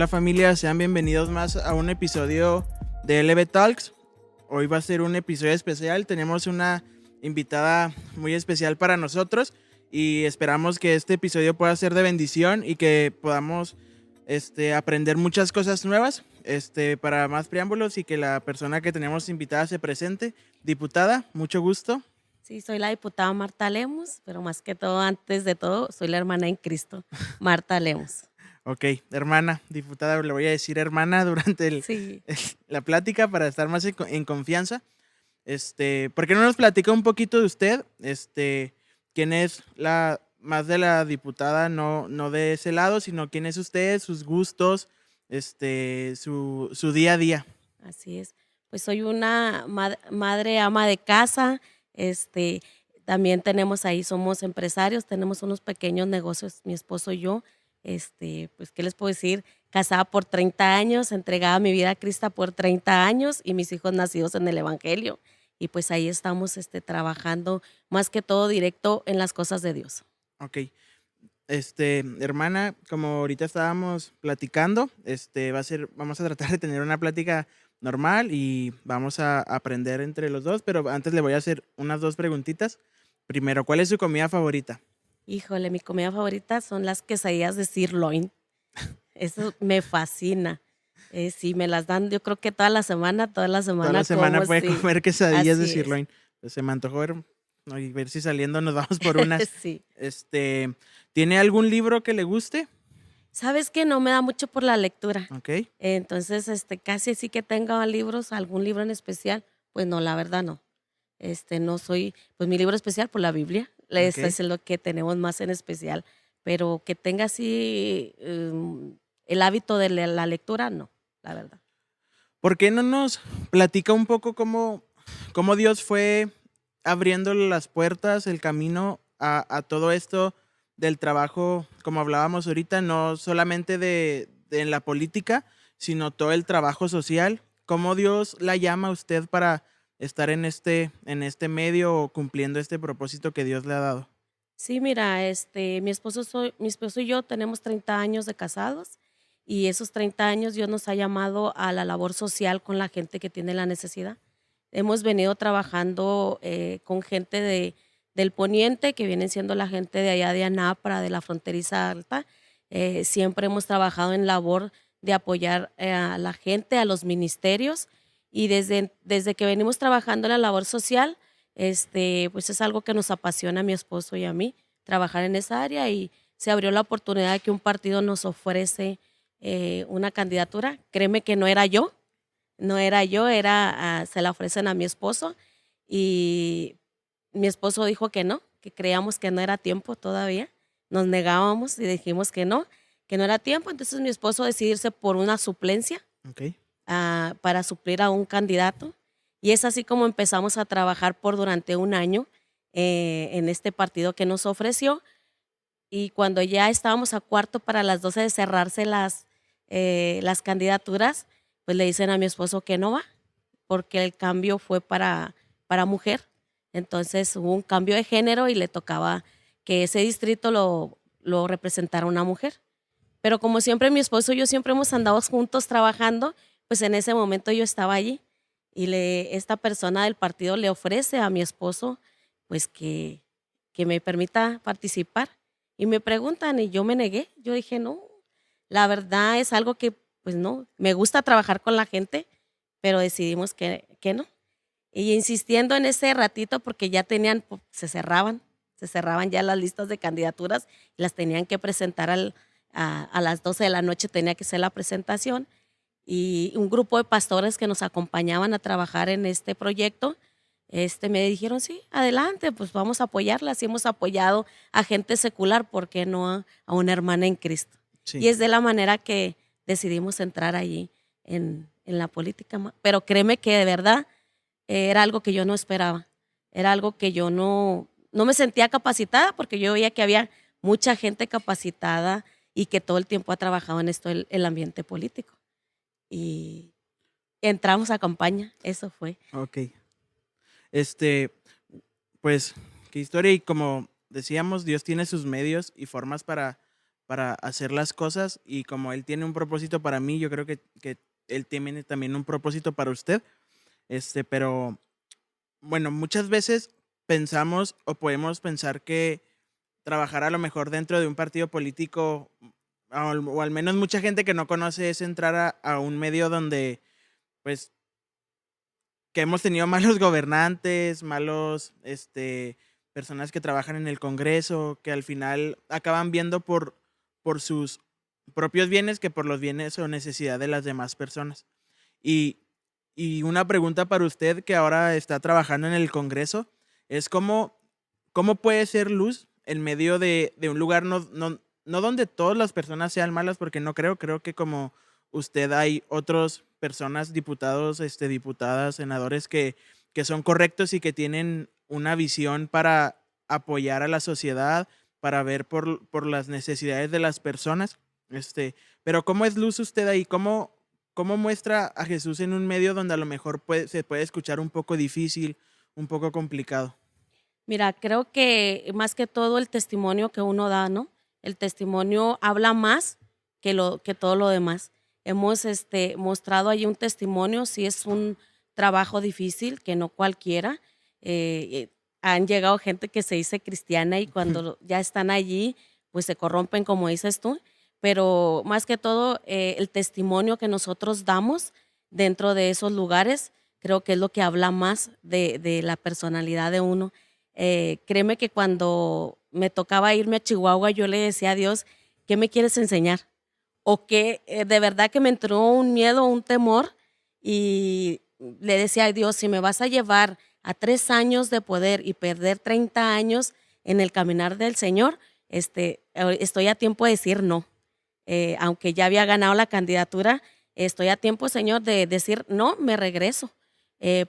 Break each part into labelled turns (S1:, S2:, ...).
S1: Hola familia, sean bienvenidos más a un episodio de LB Talks. Hoy va a ser un episodio especial, tenemos una invitada muy especial para nosotros y esperamos que este episodio pueda ser de bendición y que podamos aprender muchas cosas nuevas. Para más preámbulos y que la persona que tenemos invitada se presente. Diputada, mucho gusto.
S2: Sí, soy la diputada Marta Lemus, pero más que todo, antes de todo, soy la hermana en Cristo, Marta Lemus.
S1: Ok, hermana, diputada, le voy a decir hermana durante
S2: Sí,
S1: la plática para estar más en confianza. ¿Por qué no nos platica un poquito de usted? ¿Quién es la más de la diputada, no de ese lado, sino quién es usted, sus gustos, su día a día?
S2: así es. Pues soy una madre ama de casa, este, también tenemos ahí, somos empresarios, tenemos unos pequeños negocios, mi esposo y yo, pues, ¿qué les puedo decir? Casada por 30 años, entregada mi vida a Cristo por 30 años y mis hijos nacidos en el Evangelio. Y pues ahí estamos trabajando más que todo directo en las cosas de Dios.
S1: Ok. Hermana, como ahorita estábamos platicando, vamos a tratar de tener una plática normal y vamos a aprender entre los dos, pero antes le voy a hacer unas dos preguntitas. Primero, ¿cuál es su comida favorita?
S2: Híjole, mi comida favorita son las quesadillas de sirloin. Eso me fascina. Sí, me las dan, yo creo que toda la
S1: Toda la
S2: semana
S1: semana
S2: como,
S1: puede
S2: sí,
S1: comer quesadillas de
S2: así es.
S1: sirloin. Pues se me antojó ver si saliendo nos vamos por unas.
S2: Sí.
S1: ¿Tiene algún libro que le guste?
S2: ¿Sabes qué? No me da mucho por la lectura.
S1: Ok,
S2: Entonces, casi sí que tenga libros, algún libro en especial, pues no, la verdad no. No soy, pues mi libro especial, por la Biblia, eso
S1: ok.
S2: es lo que tenemos más en especial, pero que tenga así el hábito de la lectura, no, la verdad.
S1: ¿Por qué no nos platica un poco cómo Dios fue abriéndole las puertas, el camino a todo esto del trabajo, como hablábamos ahorita, no solamente de en la política, sino todo el trabajo social? ¿Cómo Dios la llama a usted para estar en este medio o cumpliendo este propósito que Dios le ha dado?
S2: Sí, mira, mi esposo y yo tenemos 30 años de casados y esos 30 años Dios nos ha llamado a la labor social con la gente que tiene la necesidad. Hemos venido trabajando con gente del poniente, que vienen siendo la gente de allá de Anapra, de la fronteriza alta. Siempre hemos trabajado en labor de apoyar a la gente, a los ministerios, y desde que venimos trabajando en la labor social, pues es algo que nos apasiona a mi esposo y a mí, trabajar en esa área, y se abrió la oportunidad de que un partido nos ofrece una candidatura. Créeme que no era yo, se la ofrecen a mi esposo y mi esposo dijo que no, que creíamos que no era tiempo todavía. Nos negábamos y dijimos que no era tiempo. Entonces mi esposo decidió irse por una suplencia
S1: Ok.
S2: para suplir a un candidato. Y es así como empezamos a trabajar por durante un año en este partido que nos ofreció. Y cuando ya estábamos a cuarto para las 12 de cerrarse las candidaturas, pues le dicen a mi esposo que no va, porque el cambio fue para mujer. Entonces hubo un cambio de género y le tocaba que ese distrito lo representara una mujer. Pero como siempre mi esposo y yo siempre hemos andado juntos trabajando, pues en ese momento yo estaba allí y esta persona del partido le ofrece a mi esposo pues que me permita participar. Y me preguntan y yo me negué. Yo dije, no, la verdad es algo que pues no, me gusta trabajar con la gente, pero decidimos que no. Y insistiendo en ese ratito porque ya se cerraban ya las listas de candidaturas y las tenían que presentar a las 12 de la noche, tenía que ser la presentación, y un grupo de pastores que nos acompañaban a trabajar en este proyecto, me dijeron, sí, adelante, pues vamos a apoyarla. Así hemos apoyado a gente secular, ¿por qué no a una hermana en Cristo?
S1: Sí.
S2: Y es de la manera que decidimos entrar allí en la política. Pero créeme que de verdad era algo que yo no esperaba, era algo que yo no me sentía capacitada, porque yo veía que había mucha gente capacitada y que todo el tiempo ha trabajado en esto, el ambiente político. Y entramos a campaña, eso fue.
S1: Ok. Este, pues, qué historia. Y como decíamos, Dios tiene sus medios y formas para hacer las cosas y como Él tiene un propósito para mí, yo creo que Él tiene también un propósito para usted. Pero bueno, muchas veces pensamos o podemos pensar que trabajar a lo mejor dentro de un partido político, o al menos mucha gente que no conoce, es entrar a un medio donde, pues, que hemos tenido malos gobernantes, malos, personas que trabajan en el Congreso, que al final acaban viendo por sus propios bienes que por los bienes o necesidad de las demás personas. Y, y una pregunta para usted que ahora está trabajando en el Congreso es cómo puede ser luz en medio de un lugar no donde todas las personas sean malas, porque no creo que como usted hay otras personas, diputados, diputadas, senadores que son correctos y que tienen una visión para apoyar a la sociedad, para ver por las necesidades de las personas. Pero ¿cómo es luz usted ahí? ¿Cómo muestra a Jesús en un medio donde a lo mejor se puede escuchar un poco difícil, un poco complicado?
S2: Mira, creo que más que todo el testimonio que uno da, ¿no? El testimonio habla más que todo lo demás. Hemos mostrado ahí un testimonio, sí es un trabajo difícil, que no cualquiera. Han llegado gente que se dice cristiana y cuando ya están allí, pues se corrompen, como dices tú. Pero más que todo, el testimonio que nosotros damos dentro de esos lugares, creo que es lo que habla más de la personalidad de uno. Créeme que cuando me tocaba irme a Chihuahua, yo le decía a Dios, ¿qué me quieres enseñar? O que de verdad que me entró un miedo, un temor, y le decía a Dios, si me vas a llevar a 3 años de poder y perder 30 años en el caminar del Señor, estoy a tiempo de decir no. Aunque ya había ganado la candidatura, estoy a tiempo, Señor, de decir no, me regreso.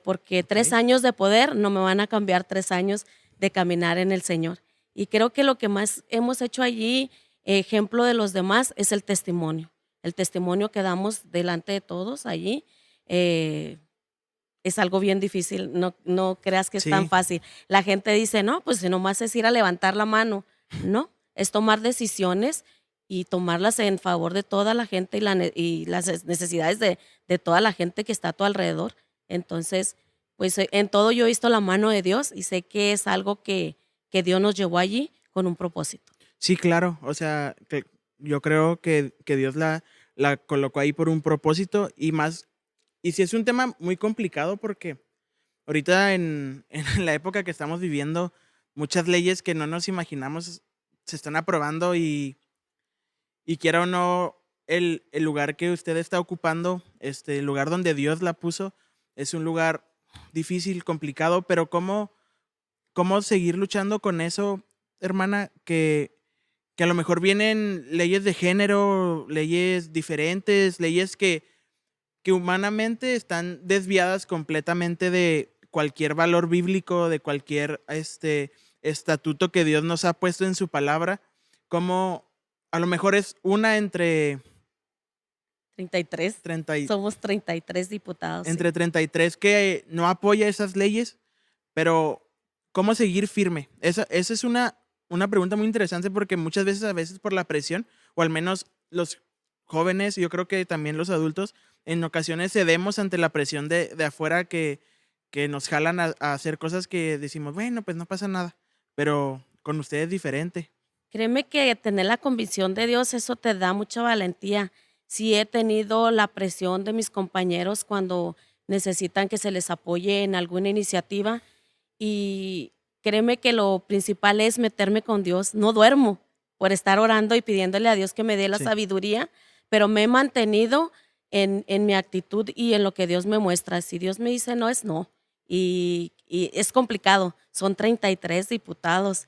S2: Porque 3 años de poder no me van a cambiar 3 años de caminar en el Señor. Y creo que lo que más hemos hecho allí, ejemplo de los demás, es el testimonio que damos delante de todos allí. Es algo bien difícil, no creas que es tan
S1: Sí,
S2: fácil. La gente dice, no, pues si nomás es ir a levantar la mano. No, es tomar decisiones y tomarlas en favor de toda la gente y las necesidades de toda la gente que está a tu alrededor. Entonces, pues en todo yo he visto la mano de Dios y sé que es algo que Dios nos llevó allí con un propósito.
S1: sí, claro. O sea, yo creo que Dios la colocó ahí por un propósito y más. Y sí es un tema muy complicado porque ahorita en la época que estamos viviendo, muchas leyes que no nos imaginamos se están aprobando y quiera o no, el lugar que usted está ocupando, el lugar donde Dios la puso, es un lugar difícil, complicado, pero ¿cómo seguir luchando con eso, hermana? Que a lo mejor vienen leyes de género, leyes diferentes, leyes que humanamente están desviadas completamente de cualquier valor bíblico, de cualquier estatuto que Dios nos ha puesto en su palabra, como a lo mejor es una
S2: 33,
S1: 30
S2: somos 33 diputados, sí.
S1: entre 33 que no apoya esas leyes, pero ¿cómo seguir firme? Esa es una pregunta muy interesante porque muchas veces, a veces por la presión, o al menos los jóvenes, yo creo que también los adultos, en ocasiones cedemos ante la presión de afuera que nos jalan a hacer cosas que decimos, bueno, pues no pasa nada, pero con ustedes es diferente.
S2: Créeme que tener la convicción de Dios, eso te da mucha valentía. Sí he tenido la presión de mis compañeros cuando necesitan que se les apoye en alguna iniciativa y créeme que lo principal es meterme con Dios. No duermo por estar orando y pidiéndole a Dios que me dé la
S1: Sí,
S2: sabiduría, pero me he mantenido en mi actitud y en lo que Dios me muestra. Si Dios me dice no, es no. Y es complicado. Son 33 diputados,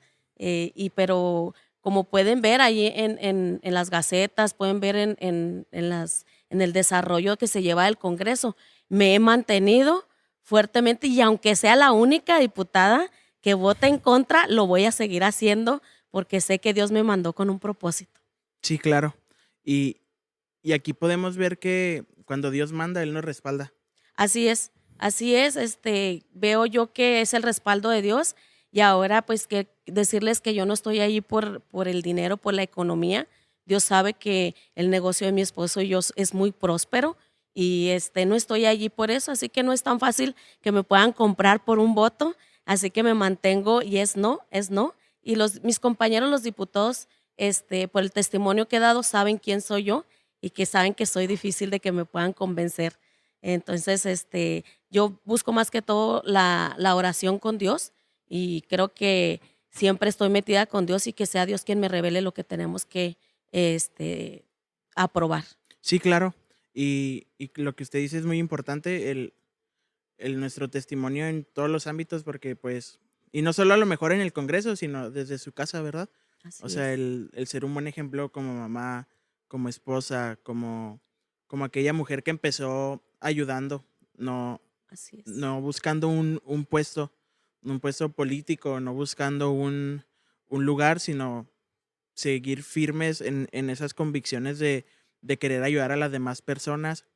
S2: pero como pueden ver ahí en las gacetas, pueden ver en el desarrollo que se lleva el Congreso, me he mantenido fuertemente y aunque sea la única diputada que vota en contra, lo voy a seguir haciendo porque sé que Dios me mandó con un propósito.
S1: sí, claro. Y, y aquí podemos ver que cuando Dios manda, Él nos respalda.
S2: Así es, veo yo que es el respaldo de Dios y ahora pues que decirles que yo no estoy ahí por el dinero, por la economía, Dios sabe que el negocio de mi esposo y yo es muy próspero y no estoy allí por eso, así que no es tan fácil que me puedan comprar por un voto, así que me mantengo y es no. Y mis compañeros, los diputados, por el testimonio que he dado, saben quién soy yo y que saben que soy difícil de que me puedan convencer. Entonces, yo busco más que todo la oración con Dios y creo que siempre estoy metida con Dios y que sea Dios quien me revele lo que tenemos que aprobar.
S1: Sí, claro. Y lo que usted dice es muy importante, nuestro testimonio en todos los ámbitos, porque pues, y no solo a lo mejor en el Congreso, sino desde su casa, ¿verdad? O
S2: Así
S1: sea,
S2: es,
S1: el ser un buen ejemplo como mamá, como esposa, como aquella mujer que empezó ayudando, no,
S2: así es.
S1: no buscando un puesto político, no buscando un lugar, sino seguir firmes en esas convicciones de querer ayudar a las demás personas.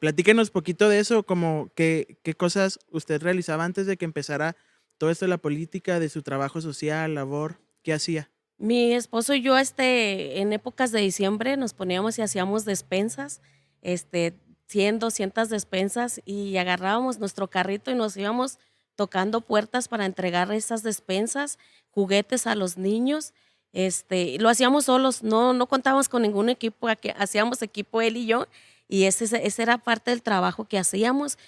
S1: Platíquenos poquito de eso, como qué cosas usted realizaba antes de que empezara todo esto de la política, de su trabajo social, labor, ¿qué hacía?
S2: Mi esposo y yo, en épocas de diciembre nos poníamos y hacíamos despensas, este, 100, 200 despensas y agarrábamos nuestro carrito y nos íbamos tocando puertas para entregar esas despensas, juguetes a los niños. Y lo hacíamos solos, no contábamos con ningún equipo, hacíamos equipo él y yo, y ese era parte del trabajo que hacíamos.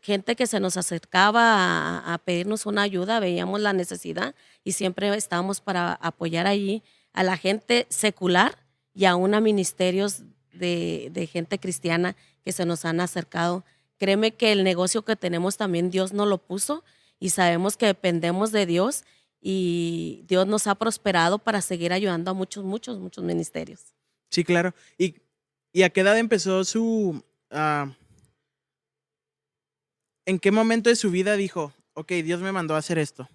S2: Gente que se nos acercaba a pedirnos una ayuda, veíamos la necesidad y siempre estábamos para apoyar allí a la gente secular y aún a ministerios de gente cristiana que se nos han acercado. Créeme que el negocio que tenemos también Dios nos lo puso y sabemos que dependemos de Dios y Dios nos ha prosperado para seguir ayudando a muchos, muchos, muchos ministerios.
S1: Sí, claro. ¿Y a qué edad empezó en qué momento de su vida dijo, ok, Dios me mandó a hacer esto?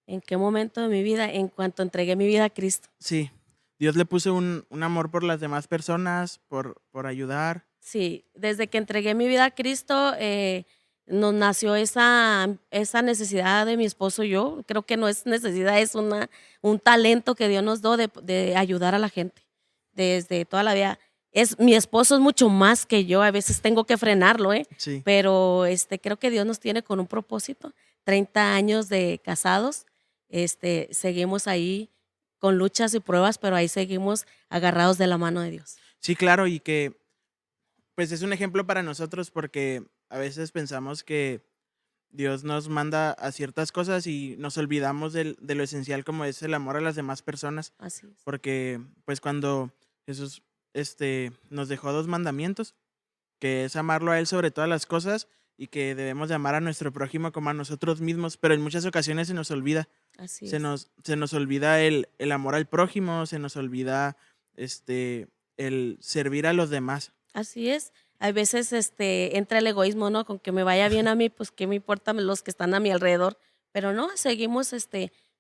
S2: ¿En qué momento de mi vida? En cuanto entregué mi vida a Cristo.
S1: Sí, Dios le puso un amor por las demás personas, por ayudar.
S2: Sí, desde que entregué mi vida a Cristo, nos nació esa necesidad de mi esposo y yo. Creo que no es necesidad, es un talento que Dios nos dio de ayudar a la gente desde toda la vida. Mi esposo es mucho más que yo, a veces tengo que frenarlo,
S1: Sí.
S2: pero creo que Dios nos tiene con un propósito. 30 años de casados, seguimos ahí con luchas y pruebas, pero ahí seguimos agarrados de la mano de Dios.
S1: Sí, claro, y que pues es un ejemplo para nosotros porque a veces pensamos que Dios nos manda a ciertas cosas y nos olvidamos de lo esencial como es el amor a las demás personas,
S2: Así es.
S1: porque pues cuando Jesús nos dejó dos mandamientos, que es amarlo a Él sobre todas las cosas y que debemos de amar a nuestro prójimo como a nosotros mismos, pero en muchas ocasiones se nos olvida,
S2: Así es.
S1: se nos olvida el amor al prójimo, se nos olvida el servir a los demás.
S2: Así es. Hay veces entra el egoísmo, ¿no? Con que me vaya bien a mí, pues qué me importan los que están a mi alrededor. Pero no, seguimos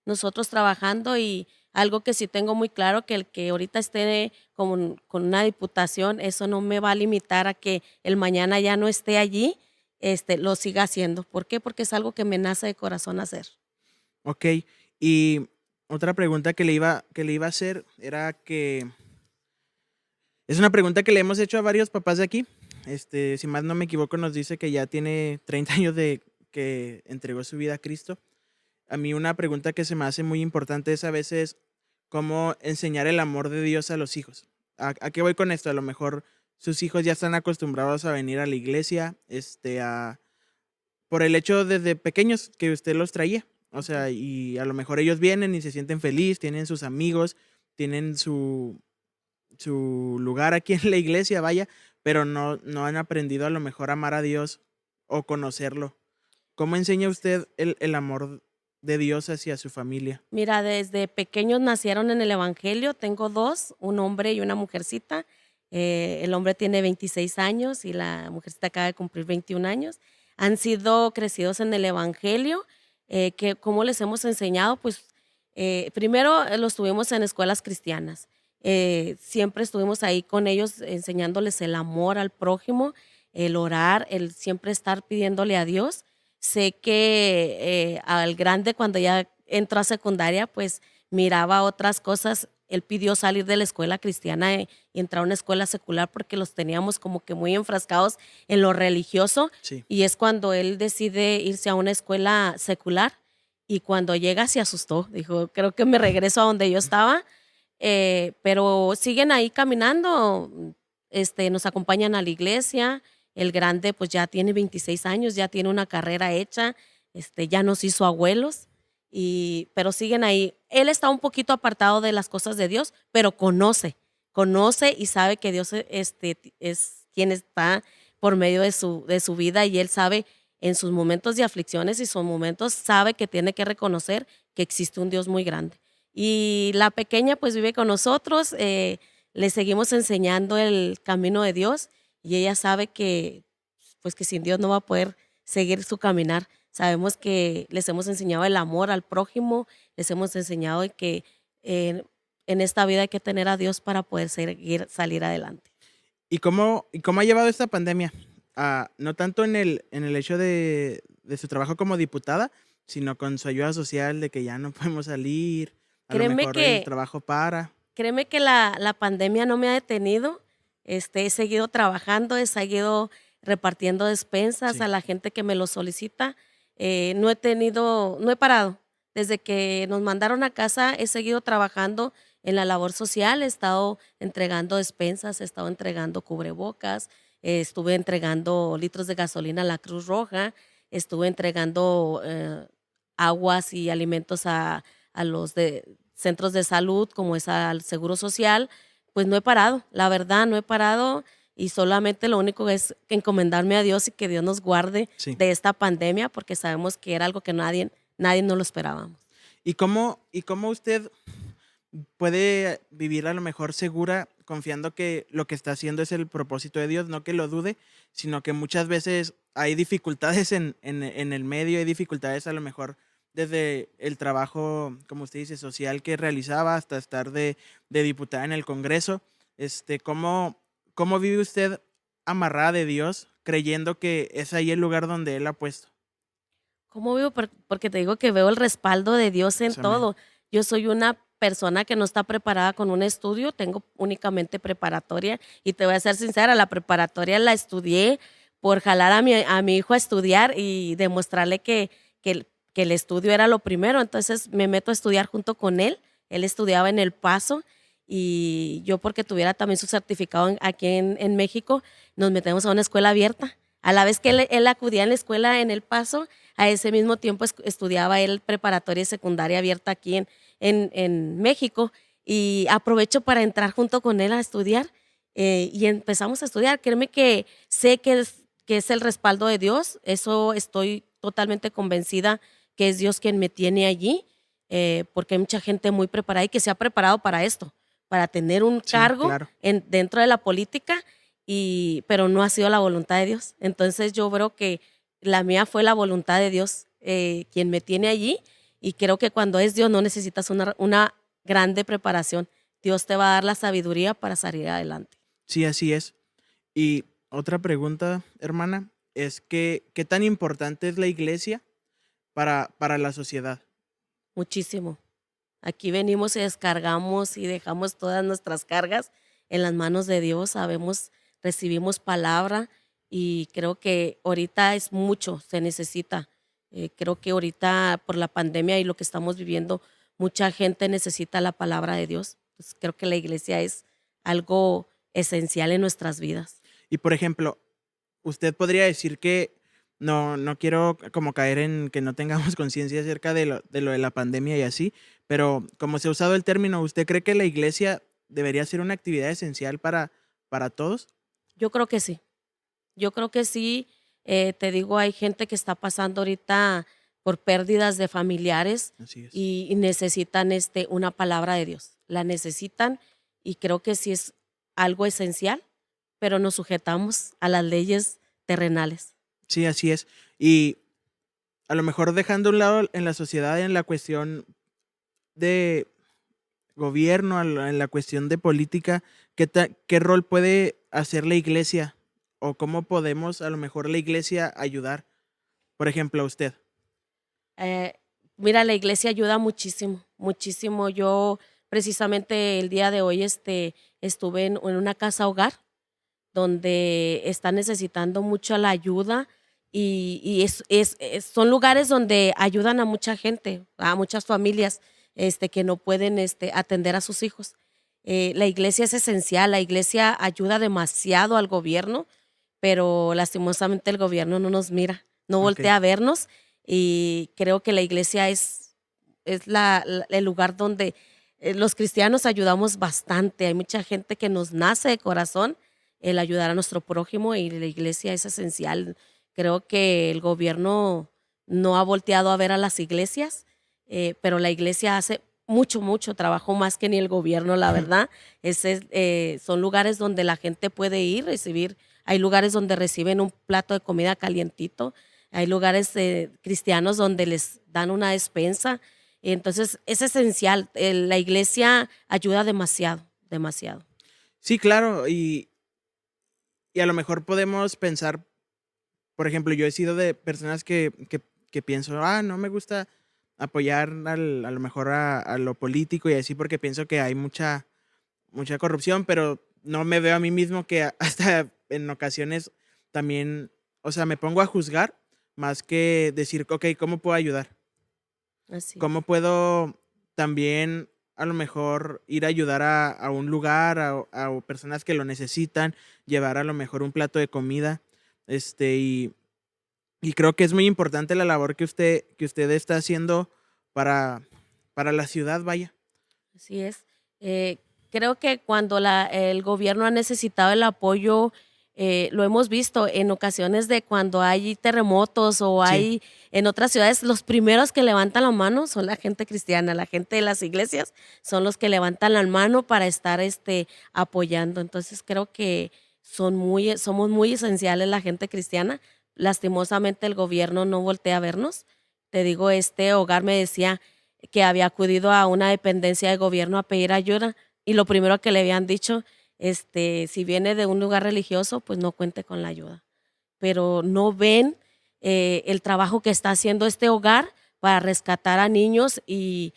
S2: nosotros trabajando y algo que sí tengo muy claro, que el que ahorita esté con una diputación, eso no me va a limitar a que el mañana ya no esté allí, lo siga haciendo. ¿Por qué? Porque es algo que me nace de corazón hacer.
S1: Ok, y otra pregunta que le iba a hacer era que es una pregunta que le hemos hecho a varios papás de aquí. Si más no me equivoco, nos dice que ya tiene 30 años de que entregó su vida a Cristo. A mí una pregunta que se me hace muy importante es a veces cómo enseñar el amor de Dios a los hijos. ¿A qué voy con esto? A lo mejor sus hijos ya están acostumbrados a venir a la iglesia, por el hecho desde pequeños que usted los traía. O sea, y a lo mejor ellos vienen y se sienten felices, tienen sus amigos, tienen su lugar aquí en la iglesia, vaya, pero no han aprendido a lo mejor a amar a Dios o conocerlo. ¿Cómo enseña usted el amor de Dios hacia su familia?
S2: Mira, desde pequeños nacieron en el Evangelio. Tengo dos, un hombre y una mujercita. El hombre tiene 26 años y la mujercita acaba de cumplir 21 años. Han sido crecidos en el Evangelio. ¿Cómo les hemos enseñado? Pues primero los tuvimos en escuelas cristianas. Siempre estuvimos ahí con ellos enseñándoles el amor al prójimo, el orar, el siempre estar pidiéndole a Dios. Sé que al grande, cuando ya entró a secundaria, pues miraba otras cosas él pidió salir de la escuela cristiana y entrar a una escuela secular porque los teníamos como que muy enfrascados en lo religioso.
S1: Sí.
S2: Y es cuando él decide irse a una escuela secular y cuando llega se asustó. Dijo, creo que me regreso a donde yo estaba. Pero siguen ahí caminando, nos acompañan a la iglesia. El grande pues ya tiene 26 años, ya tiene una carrera hecha, ya nos hizo abuelos, pero siguen ahí. Él está un poquito apartado de las cosas de Dios, pero conoce y sabe que Dios es quien está por medio de su vida, y él sabe en sus momentos de aflicciones y sus momentos, sabe que tiene que reconocer que existe un Dios muy grande. Y la pequeña pues vive con nosotros, le seguimos enseñando el camino de Dios y ella sabe que pues que sin Dios no va a poder seguir su caminar. Sabemos que les hemos enseñado el amor al prójimo, les hemos enseñado que en esta vida hay que tener a Dios para poder salir adelante.
S1: ¿Y cómo ha llevado esta pandemia? No tanto en el hecho de su trabajo como diputada, sino con su ayuda social, de que ya no podemos salir, a lo
S2: Créeme
S1: mejor el
S2: que
S1: trabajo para.
S2: Créeme que la pandemia no me ha detenido. He seguido trabajando, he seguido repartiendo despensas
S1: Sí,
S2: a la gente que me lo solicita. No he parado. Desde que nos mandaron a casa, he seguido trabajando en la labor social, he estado entregando despensas, he estado entregando cubrebocas, estuve entregando litros de gasolina a la Cruz Roja, estuve entregando aguas y alimentos a los centros de salud, como es al Seguro Social. Pues no he parado, la verdad no he parado, y solamente lo único es que encomendarme a Dios y que Dios nos guarde
S1: sí.
S2: de esta pandemia, porque sabemos que era algo que nadie no lo esperábamos.
S1: Y cómo usted puede vivir a lo mejor segura, confiando que lo que está haciendo es el propósito de Dios? No que lo dude, sino que muchas veces hay dificultades en el medio, hay dificultades a lo mejor desde el trabajo, como usted dice, social que realizaba hasta estar de diputada en el Congreso. ¿Cómo, cómo vive usted amarrada de Dios, creyendo que es ahí el lugar donde Él ha puesto?
S2: ¿Cómo vivo? Porque te digo que veo el respaldo de Dios en
S1: Pues, amén.
S2: todo. Yo soy una persona que no está preparada con un estudio, tengo únicamente preparatoria, y te voy a ser sincera, la preparatoria la estudié por jalar a mi hijo a estudiar y demostrarle que el estudio era lo primero. Entonces me meto a estudiar junto con él estudiaba en El Paso, y yo, porque tuviera también su certificado aquí en México, nos metemos a una escuela abierta. A la vez que él acudía en la escuela en El Paso, a ese mismo tiempo estudiaba él preparatoria y secundaria abierta aquí en México, y aprovecho para entrar junto con él a estudiar, y empezamos a estudiar. Créeme que sé que es el respaldo de Dios, eso estoy totalmente convencida que es Dios quien me tiene allí, porque hay mucha gente muy preparada y que se ha preparado para esto, para tener un
S1: Sí,
S2: cargo
S1: claro.
S2: dentro de la política, pero no ha sido la voluntad de Dios. Entonces yo creo que la mía fue la voluntad de Dios, quien me tiene allí, y creo que cuando es Dios no necesitas una grande preparación. Dios te va a dar la sabiduría para salir adelante.
S1: Sí, así es. Y otra pregunta, hermana, es que, ¿qué tan importante es la iglesia para la sociedad?
S2: Muchísimo. Aquí venimos y descargamos y dejamos todas nuestras cargas en las manos de Dios. Sabemos, recibimos palabra, y creo que ahorita es mucho, se necesita. Creo que ahorita por la pandemia y lo que estamos viviendo, mucha gente necesita la palabra de Dios. Pues creo que la iglesia es algo esencial en nuestras vidas.
S1: Y por ejemplo, usted podría decir que no quiero como caer en que no tengamos conciencia acerca de lo de la pandemia y así, pero como se ha usado el término, ¿usted cree que la iglesia debería ser una actividad esencial para todos?
S2: Yo creo que sí. Yo creo que sí. Te digo, hay gente que está pasando ahorita por pérdidas de familiares,
S1: Así es.
S2: y necesitan una palabra de Dios. La necesitan, y creo que sí es algo esencial, pero nos sujetamos a las leyes terrenales.
S1: Sí, así es. Y a lo mejor dejando a un lado en la sociedad, en la cuestión de gobierno, en la cuestión de política, ¿qué rol puede hacer la iglesia? ¿O cómo podemos a lo mejor la iglesia ayudar? Por ejemplo, a usted.
S2: Eh, Mira, la iglesia ayuda muchísimo, muchísimo. Yo Precisamente el día de hoy estuve en una casa hogar donde están necesitando mucho la ayuda y son lugares donde ayudan a mucha gente, a muchas familias que no pueden atender a sus hijos. La iglesia es esencial, la iglesia ayuda demasiado al gobierno, pero lastimosamente el gobierno no nos mira, no
S1: Ok.
S2: voltea a vernos y creo que la iglesia es el lugar donde los cristianos ayudamos bastante. Hay mucha gente que nos nace de corazón el ayudar a nuestro prójimo y la iglesia es esencial. Creo que el gobierno no ha volteado a ver a las iglesias, pero la iglesia hace mucho, mucho trabajo más que ni el gobierno, la verdad. Son lugares donde la gente puede ir, recibir. Hay lugares donde reciben un plato de comida calientito. Hay lugares cristianos donde les dan una despensa. Entonces, es esencial. La iglesia ayuda demasiado, demasiado.
S1: Sí, claro, y a lo mejor podemos pensar, por ejemplo, yo he sido de personas que pienso, no me gusta apoyar a lo mejor a lo político y así porque pienso que hay mucha corrupción, pero no me veo a mí mismo que hasta en ocasiones también, o sea, me pongo a juzgar más que decir, ok, ¿cómo puedo ayudar?
S2: Así es.
S1: ¿Cómo puedo también a lo mejor ir a ayudar a un lugar, a personas que lo necesitan, llevar a lo mejor un plato de comida? Este, y, y creo que es muy importante la labor que usted está haciendo para, para la ciudad, vaya.
S2: Así es. Creo que cuando el gobierno ha necesitado el apoyo, lo hemos visto en ocasiones de cuando hay terremotos o
S1: Sí,
S2: hay en otras ciudades, los primeros que levantan la mano son la gente cristiana, la gente de las iglesias son los que levantan la mano para estar apoyando. Entonces creo que somos muy esenciales la gente cristiana. Lastimosamente el gobierno no voltea a vernos. Te digo, este hogar me decía que había acudido a una dependencia de gobierno a pedir ayuda y lo primero que le habían dicho, si viene de un lugar religioso, pues no cuente con la ayuda. Pero no ven el trabajo que está haciendo este hogar para rescatar a niños y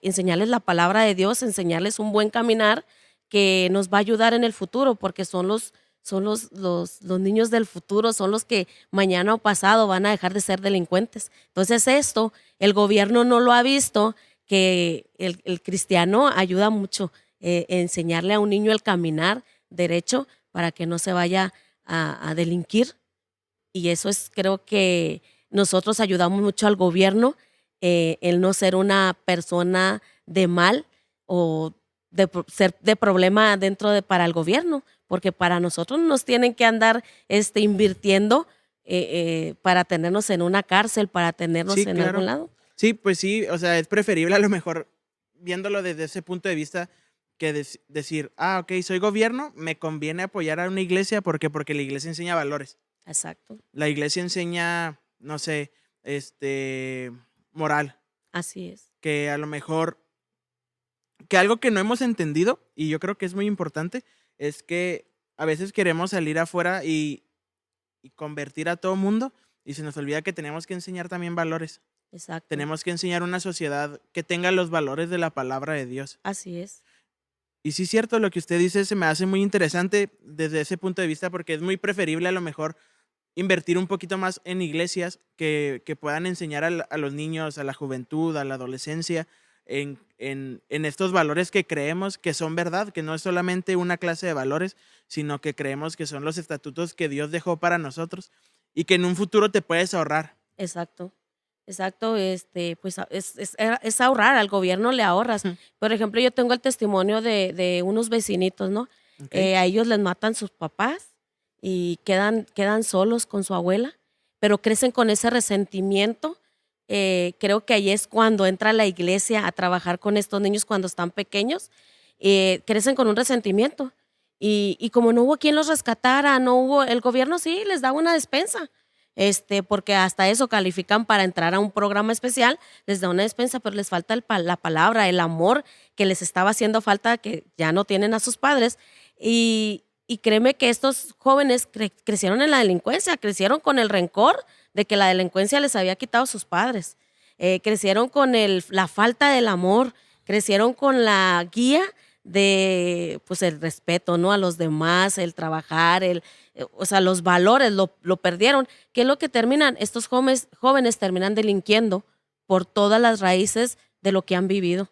S2: enseñarles la palabra de Dios, enseñarles un buen caminar que nos va a ayudar en el futuro, porque son los niños del futuro, son los que mañana o pasado van a dejar de ser delincuentes. Entonces esto, el gobierno no lo ha visto, que el cristiano ayuda mucho enseñarle a un niño el caminar derecho para que no se vaya a delinquir. Y eso creo que nosotros ayudamos mucho al gobierno el no ser una persona de mal o ser de problema para el gobierno, porque para nosotros no nos tienen que andar invirtiendo para tenernos en una cárcel, para tenernos
S1: sí,
S2: en algún
S1: claro.
S2: lado.
S1: Sí, pues sí, o sea, es preferible a lo mejor viéndolo desde ese punto de vista que decir, ok, soy gobierno, me conviene apoyar a una iglesia, ¿por qué? Porque la iglesia enseña valores.
S2: Exacto,
S1: La iglesia enseña, no sé, moral,
S2: así es.
S1: que a lo mejor, que algo que no hemos entendido, y yo creo que es muy importante, es que a veces queremos salir afuera y convertir a todo mundo, y se nos olvida que tenemos que enseñar también valores.
S2: Exacto,
S1: Tenemos que enseñar una sociedad que tenga los valores de la palabra de Dios.
S2: así es.
S1: Y sí es cierto, lo que usted dice se me hace muy interesante desde ese punto de vista porque es muy preferible a lo mejor invertir un poquito más en iglesias que puedan enseñar a los niños, a la juventud, a la adolescencia, en estos valores que creemos que son verdad, que no es solamente una clase de valores, sino que creemos que son los estatutos que Dios dejó para nosotros y que en un futuro te puedes ahorrar.
S2: Exacto, exacto, pues es ahorrar, al gobierno le ahorras.
S1: Ujú.
S2: Por ejemplo, yo tengo el testimonio de unos vecinitos, ¿no?
S1: Ok,
S2: A ellos les matan sus papás y quedan solos con su abuela, pero crecen con ese resentimiento. Creo que ahí es cuando entra la iglesia a trabajar con estos niños cuando están pequeños, crecen con un resentimiento. Y como no hubo quien los rescatara, no hubo, el gobierno sí les daba una despensa, porque hasta eso califican para entrar a un programa especial, les da una despensa, pero les falta la palabra, el amor que les estaba haciendo falta, que ya no tienen a sus padres. Y créeme que estos jóvenes crecieron en la delincuencia, crecieron con el rencor de que la delincuencia les había quitado a sus padres, crecieron con la falta del amor crecieron con la guía de, pues, el respeto, ¿no? A los demás, el trabajar, o sea, los valores lo perdieron. ¿Qué es lo que terminan? Estos jóvenes terminan delinquiendo por todas las raíces de lo que han vivido.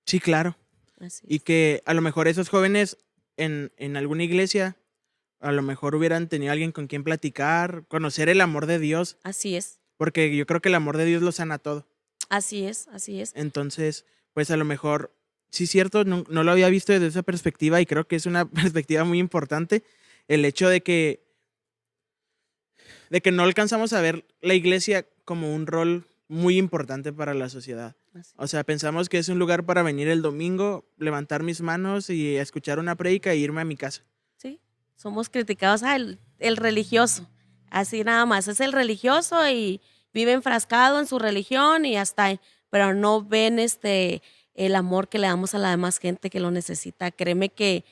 S1: Sí, claro.
S2: Así
S1: Y
S2: es.
S1: que a lo mejor esos jóvenes en alguna iglesia, a lo mejor hubieran tenido alguien con quien platicar, conocer el amor de Dios,
S2: Así es.
S1: porque yo creo que el amor de Dios lo sana todo.
S2: Así es, así es.
S1: Entonces, pues a lo mejor, sí es cierto, no lo había visto desde esa perspectiva y creo que es una perspectiva muy importante el hecho de que no alcanzamos a ver la iglesia como un rol muy importante para la sociedad.
S2: Así
S1: O
S2: es.
S1: sea, pensamos que es un lugar para venir el domingo, levantar mis manos y escuchar una prédica e irme a mi casa.
S2: Sí, somos criticados, el religioso, así nada más, es el religioso y vive enfrascado en su religión y hasta ahí, pero no ven el amor que le damos a la demás gente que lo necesita. Créeme que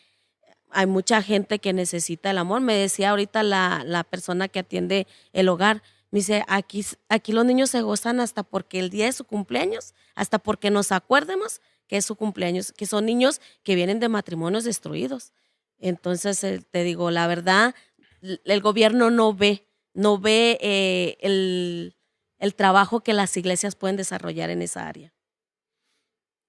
S2: hay mucha gente que necesita el amor. Me decía ahorita la persona que atiende el hogar, me dice, aquí los niños se gozan hasta porque el día de su cumpleaños, hasta porque nos acuerdemos que es su cumpleaños, que son niños que vienen de matrimonios destruidos. Entonces, te digo, la verdad, el gobierno no ve el trabajo que las iglesias pueden desarrollar en esa área.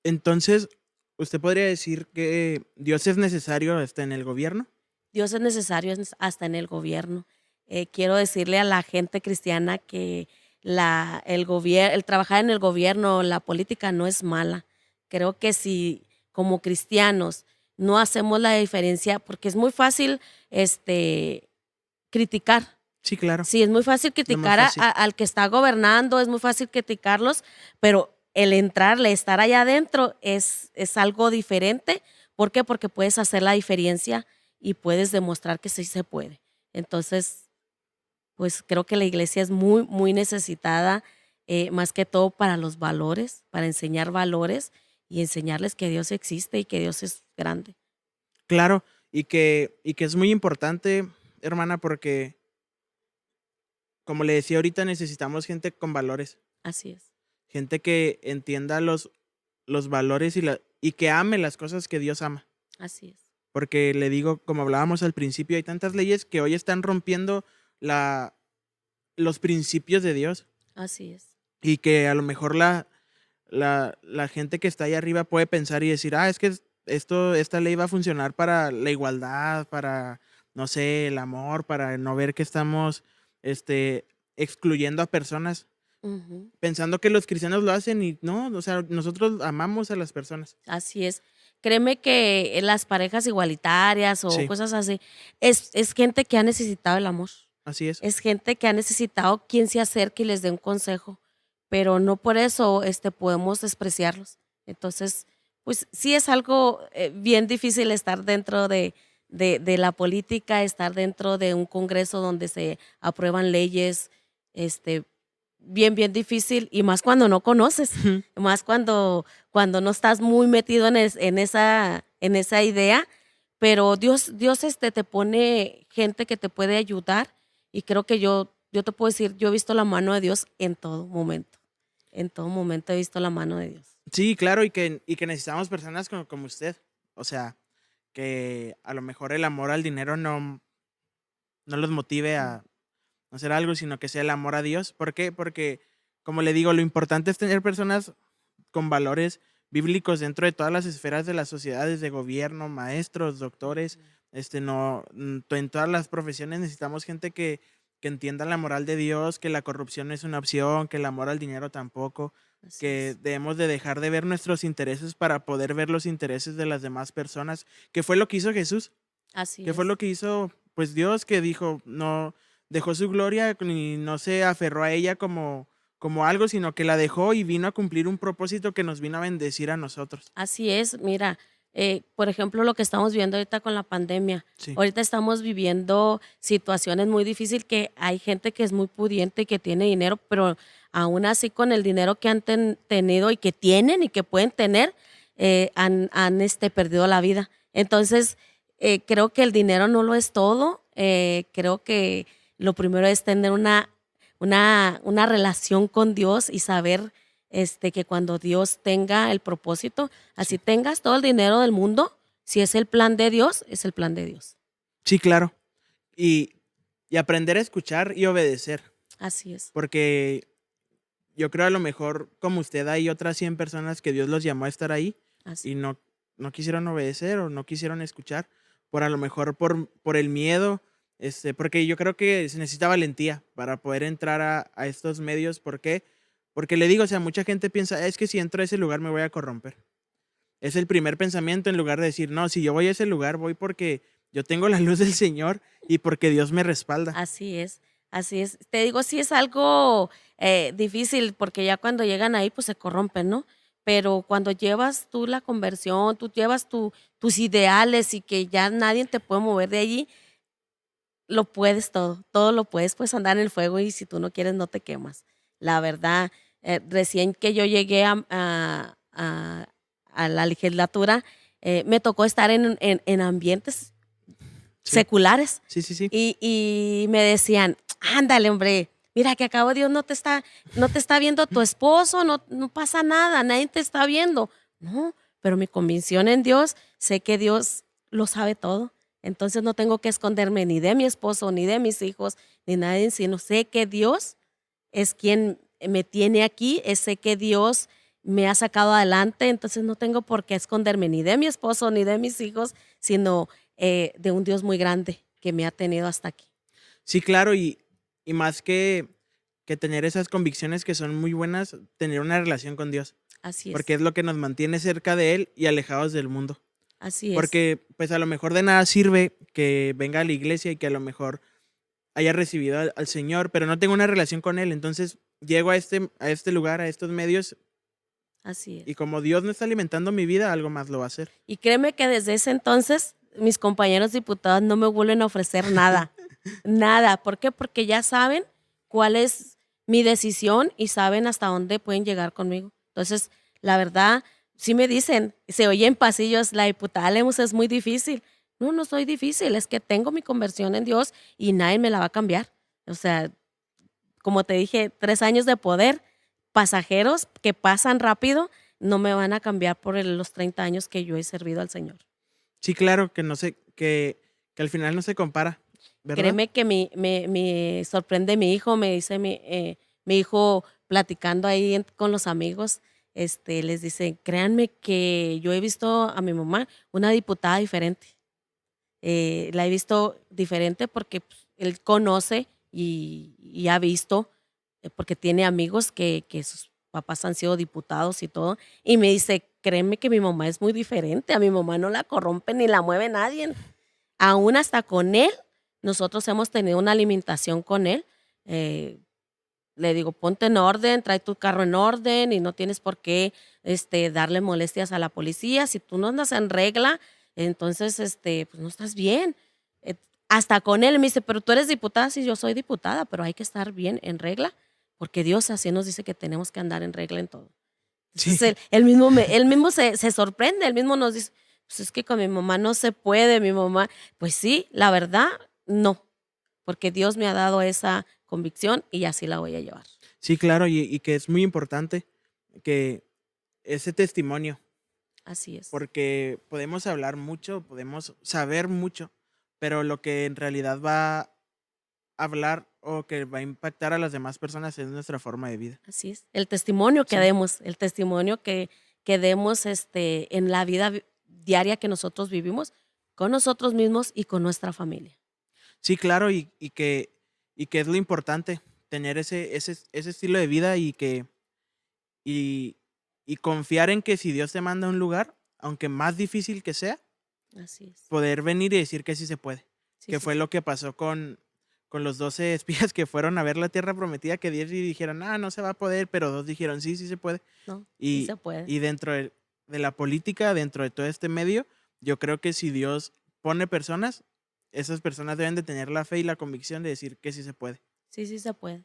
S1: Entonces, ¿usted podría decir que Dios es necesario hasta en el gobierno?
S2: Dios es necesario hasta en el gobierno. Quiero decirle a la gente cristiana que el trabajar en el gobierno, la política no es mala. Creo que si como cristianos no hacemos la diferencia, porque es muy fácil criticar.
S1: Sí, claro,
S2: Sí, es muy fácil
S1: lo más
S2: criticar
S1: fácil.
S2: al que está gobernando, es muy fácil criticarlos, pero el entrarle, estar allá adentro es algo diferente. ¿Por qué? Porque puedes hacer la diferencia y puedes demostrar que sí se puede. Entonces, pues creo que la iglesia es muy, muy necesitada, más que todo para los valores, para enseñar valores y enseñarles que Dios existe y que Dios es grande.
S1: Claro, y que es muy importante, hermana, porque, como le decía ahorita, necesitamos gente con valores,
S2: Así es,
S1: gente que entienda los valores y que ame las cosas que Dios ama.
S2: así es,
S1: Porque le digo, como hablábamos al principio, hay tantas leyes que hoy están rompiendo la, los principios de Dios
S2: así es,
S1: y que a lo mejor la gente que está ahí arriba puede pensar y decir, es que esta ley va a funcionar para la igualdad, para, no sé, el amor, para no ver que estamos excluyendo a personas,
S2: ujú,
S1: pensando que los cristianos lo hacen y no, o sea, nosotros amamos a las personas.
S2: así es. Créeme que las parejas igualitarias o
S1: Sí,
S2: cosas así, es gente que ha necesitado el amor.
S1: así es.
S2: Es gente que ha necesitado quien se acerque y les dé un consejo, pero no por eso podemos despreciarlos. Entonces, pues sí es algo bien difícil estar dentro de la política, estar dentro de un congreso donde se aprueban leyes, este, bien, bien difícil, y más cuando no conoces, más cuando no estás muy metido en esa idea, pero Dios te pone gente que te puede ayudar y creo que yo te puedo decir, yo he visto la mano de Dios en todo momento he visto la mano de Dios.
S1: Sí, claro, y que necesitamos personas como usted. O sea, que a lo mejor el amor al dinero no los motive a hacer algo, sino que sea el amor a Dios. ¿Por qué? Porque, como le digo, lo importante es tener personas con valores bíblicos dentro de todas las esferas de la sociedad, desde gobierno, maestros, doctores, no, en todas las profesiones necesitamos gente que entienda la moral de Dios, que la corrupción no es una opción, que el amor al dinero tampoco,
S2: Así
S1: que
S2: es,
S1: debemos de dejar de ver nuestros intereses para poder ver los intereses de las demás personas, que fue lo que hizo Jesús,
S2: así
S1: que fue
S2: es,
S1: lo que hizo pues Dios, que dijo, no dejó su gloria y no se aferró a ella como algo, sino que la dejó y vino a cumplir un propósito que nos vino a bendecir a nosotros.
S2: así es. Mira, por ejemplo, lo que estamos viendo ahorita con la pandemia.
S1: Sí,
S2: Ahorita estamos viviendo situaciones muy difíciles que hay gente que es muy pudiente y que tiene dinero, pero aún así con el dinero que han tenido y que tienen y que pueden tener, han perdido la vida. Entonces, creo que el dinero no lo es todo. Creo que lo primero es tener una relación con Dios y saber que cuando Dios tenga el propósito, así tengas todo el dinero del mundo, si es el plan de Dios, es el plan de Dios.
S1: Sí, claro. Y, y aprender a escuchar y obedecer.
S2: Así es.
S1: Porque yo creo a lo mejor, como usted, hay otras 100 personas que Dios los llamó a estar ahí
S2: Así.
S1: y no quisieron obedecer o no quisieron escuchar, por a lo mejor por el miedo, porque yo creo que se necesita valentía para poder entrar a estos medios. ¿Por qué? Porque le digo, o sea, mucha gente piensa, es que si entro a ese lugar me voy a corromper. Es el primer pensamiento en lugar de decir, no, si yo voy a ese lugar, voy porque yo tengo la luz del Señor y porque Dios me respalda.
S2: Así es, así es. Te digo, sí es algo difícil porque ya cuando llegan ahí pues se corrompen, ¿no? Pero cuando llevas tú la conversión, tú llevas tus ideales y que ya nadie te puede mover de allí, lo puedes todo, todo lo puedes, pues andar en el fuego y si tú no quieres no te quemas. La verdad, recién que yo llegué a la legislatura, me tocó estar en ambientes
S1: Sí,
S2: seculares
S1: sí, sí, sí.
S2: y me decían, ándale, hombre, mira que acabo Dios no te está viendo tu esposo, no pasa nada, nadie te está viendo. No, pero mi convicción en Dios, sé que Dios lo sabe todo. Entonces no tengo que esconderme ni de mi esposo, ni de mis hijos, ni nadie, sino sé que Dios es quien me tiene aquí, sé que Dios me ha sacado adelante, entonces no tengo por qué esconderme ni de mi esposo, ni de mis hijos, sino de un Dios muy grande que me ha tenido hasta aquí.
S1: Sí, claro, y más que tener esas convicciones que son muy buenas, tener una relación con Dios,
S2: Así
S1: porque
S2: es,
S1: es lo que nos mantiene cerca de Él y alejados del mundo.
S2: así es,
S1: Porque pues a lo mejor de nada sirve que venga a la iglesia y que a lo mejor haya recibido al Señor, pero no tengo una relación con Él. Entonces llego a este lugar, a estos medios,
S2: así
S1: y
S2: es.
S1: como Dios no está alimentando mi vida, algo más lo va a hacer.
S2: Y créeme que desde ese entonces mis compañeros diputados no me vuelven a ofrecer nada, nada. ¿Por qué? Porque ya saben cuál es mi decisión y saben hasta dónde pueden llegar conmigo. Entonces, la verdad, sí me dicen, se oye en pasillos, la diputada Lemus es muy difícil. No, no soy difícil, es que tengo mi conversión en Dios y nadie me la va a cambiar. O sea, como te dije, 3 años de poder, pasajeros que pasan rápido, no me van a cambiar por los 30 años que yo he servido al Señor.
S1: Sí, claro, que no sé, que al final no se compara, ¿verdad?
S2: Créeme que me sorprende mi hijo, me dice mi hijo platicando ahí con los amigos, les dice, créanme que yo he visto a mi mamá una diputada diferente. La he visto diferente porque pues, él conoce y ha visto, porque tiene amigos que sus papás han sido diputados y todo, y me dice, créeme que mi mamá es muy diferente, a mi mamá no la corrompe ni la mueve nadie, aún hasta con él, nosotros hemos tenido una alimentación con él, eh, le digo, ponte en orden, trae tu carro en orden y no tienes por qué darle molestias a la policía. Si tú no andas en regla, entonces pues no estás bien. Eh, Hasta con él me dice, pero tú eres diputada, sí, yo soy diputada, pero hay que estar bien en regla, porque Dios así nos dice que tenemos que andar en regla en todo. Entonces
S1: Sí,
S2: él mismo se sorprende, él mismo nos dice, pues es que con mi mamá no se puede, mi mamá, pues sí, la verdad, no, porque Dios me ha dado esa convicción y así la voy a llevar.
S1: sí, claro, y que es muy importante que ese testimonio,
S2: Así es,
S1: porque podemos hablar mucho, podemos saber mucho, pero lo que en realidad va a hablar o que va a impactar a las demás personas es nuestra forma de vida.
S2: así es. El testimonio que
S1: Sí,
S2: demos, el testimonio que demos en la vida diaria que nosotros vivimos con nosotros mismos y con nuestra familia.
S1: sí, claro, y que es lo importante, tener ese estilo de vida y, y confiar en que si Dios te manda a un lugar, aunque más difícil que sea,
S2: Así es.
S1: poder venir y decir que sí se puede.
S2: Sí,
S1: Que
S2: sí,
S1: fue
S2: sí.
S1: lo que pasó con los 12 espías que fueron a ver la tierra prometida, que 10 y dijeron, ah, no se va a poder, pero dos dijeron, sí, sí se puede.
S2: No, sí
S1: Y,
S2: se puede.
S1: y dentro de la política, dentro de todo este medio, yo creo que si Dios pone personas, esas personas deben de tener la fe y la convicción de decir que sí se puede.
S2: Sí, sí se puede.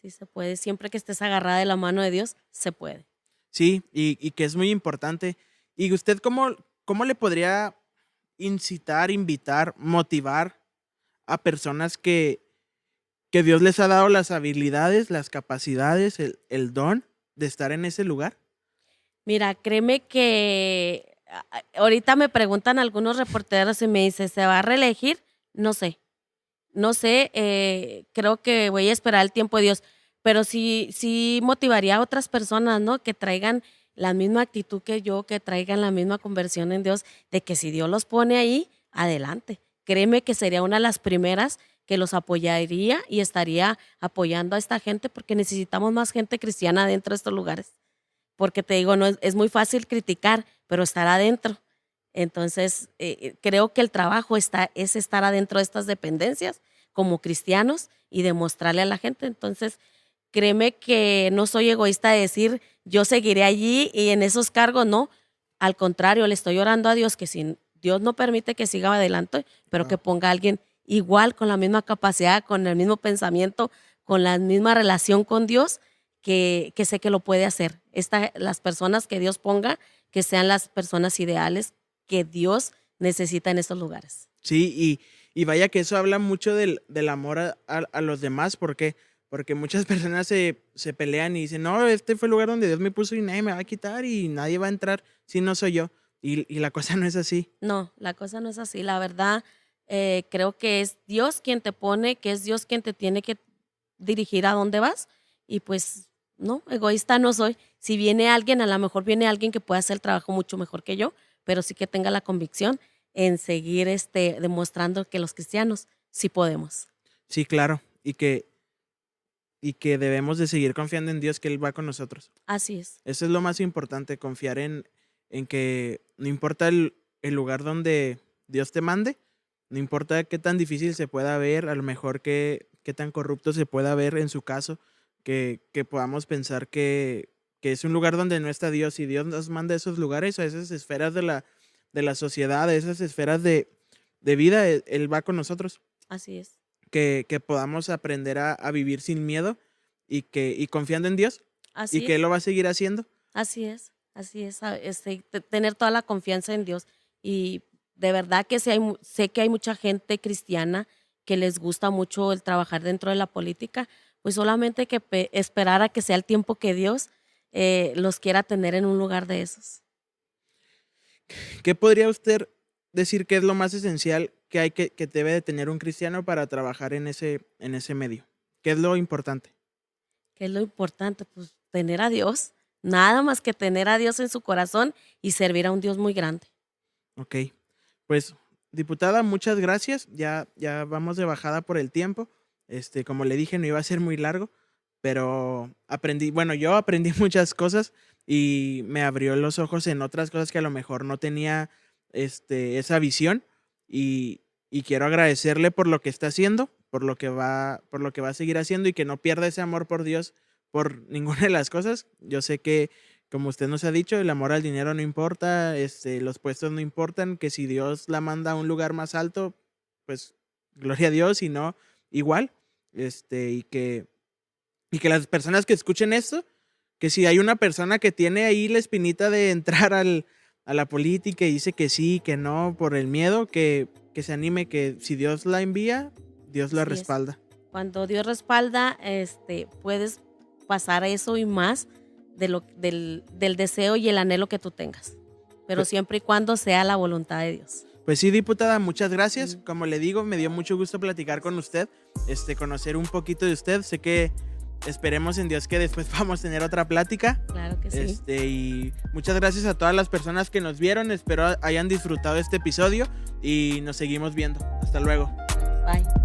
S2: Sí se puede. Siempre que estés agarrada de la mano de Dios, se puede.
S1: Sí, y que es muy importante. ¿Y usted cómo le podría incitar, invitar, motivar a personas que Dios les ha dado las habilidades, las capacidades, el don de estar en ese lugar?
S2: Mira, créeme que ahorita me preguntan algunos reporteros y me dicen, ¿se va a reelegir? No sé. No sé, creo que voy a esperar el tiempo de Dios, pero sí motivaría a otras personas, ¿no? Que traigan la misma actitud que yo, que traigan la misma conversión en Dios, de que si Dios los pone ahí, adelante. Créeme que sería una de las primeras que los apoyaría y estaría apoyando a esta gente porque necesitamos más gente cristiana dentro de estos lugares. Porque te digo, no es muy fácil criticar, pero estar adentro. Entonces, creo que el trabajo es estar adentro de estas dependencias como cristianos y demostrarle a la gente. Entonces, créeme que no soy egoísta de decir, yo seguiré allí y en esos cargos, no. Al contrario, le estoy orando a Dios que si Dios no permite que siga adelante, pero que ponga a alguien igual, con la misma capacidad, con el mismo pensamiento, con la misma relación con Dios, que sé que lo puede hacer. Las personas que Dios ponga, que sean las personas ideales que Dios necesita en estos lugares.
S1: Sí, y vaya que eso habla mucho del amor a los demás, porque muchas personas se pelean y dicen, no, este fue el lugar donde Dios me puso y nadie me va a quitar y nadie va a entrar si no soy yo. Y la cosa no es así.
S2: No, la cosa no es así. La verdad, creo que es Dios quien te pone, que es Dios quien te tiene que dirigir a dónde vas. Y pues, no, egoísta no soy. Si viene alguien, a lo mejor viene alguien que pueda hacer el trabajo mucho mejor que yo, pero sí que tenga la convicción en seguir demostrando que los cristianos sí podemos.
S1: Sí, claro. Y que debemos de seguir confiando en Dios, que Él va con nosotros.
S2: Así es.
S1: Eso es lo más importante, confiar en que no importa el lugar donde Dios te mande, no importa qué tan difícil se pueda ver, a lo mejor qué tan corrupto se pueda ver en su caso, que podamos pensar que es un lugar donde no está Dios y Dios nos manda a esos lugares, a esas esferas de la sociedad, a esas esferas de vida, Él va con nosotros.
S2: Así es.
S1: Que podamos aprender a vivir sin miedo y confiando en Dios.
S2: Así
S1: y que
S2: es.
S1: Él lo va a seguir haciendo.
S2: Así es. Tener toda la confianza en Dios. Y de verdad que sé que hay mucha gente cristiana que les gusta mucho el trabajar dentro de la política, pues solamente que esperar a que sea el tiempo que Dios los quiera tener en un lugar de esos.
S1: ¿Qué podría usted decir que es lo más esencial que debe de tener un cristiano para trabajar en ese medio? ¿Qué es lo importante?
S2: ¿Qué es lo importante? Pues tener a Dios, nada más que tener a Dios en su corazón y servir a un Dios muy grande.
S1: Ok, pues diputada, muchas gracias, ya vamos de bajada por el tiempo, como le dije no iba a ser muy largo, pero yo aprendí muchas cosas y me abrió los ojos en otras cosas que a lo mejor no tenía esa visión y quiero agradecerle por lo que está haciendo, por lo que va a seguir haciendo y que no pierda ese amor por Dios por ninguna de las cosas. Yo sé que, como usted nos ha dicho, el amor al dinero no importa, los puestos no importan, que si Dios la manda a un lugar más alto, pues gloria a Dios, y no igual, y que las personas que escuchen esto, que si hay una persona que tiene ahí la espinita de entrar a la política y dice que sí, que no, por el miedo, que se anime, que si Dios la envía, Dios la respalda.
S2: Cuando Dios respalda, puedes pasar eso y más del deseo y el anhelo que tú tengas, pero siempre y cuando sea la voluntad de Dios.
S1: Pues sí, diputada, muchas gracias. Como le digo, me dio mucho gusto platicar con usted, conocer un poquito de usted. Sé que esperemos en Dios que después vamos a tener otra plática.
S2: Claro que sí.
S1: Y muchas gracias a todas las personas que nos vieron. Espero hayan disfrutado este episodio y nos seguimos viendo. Hasta luego.
S2: Bye.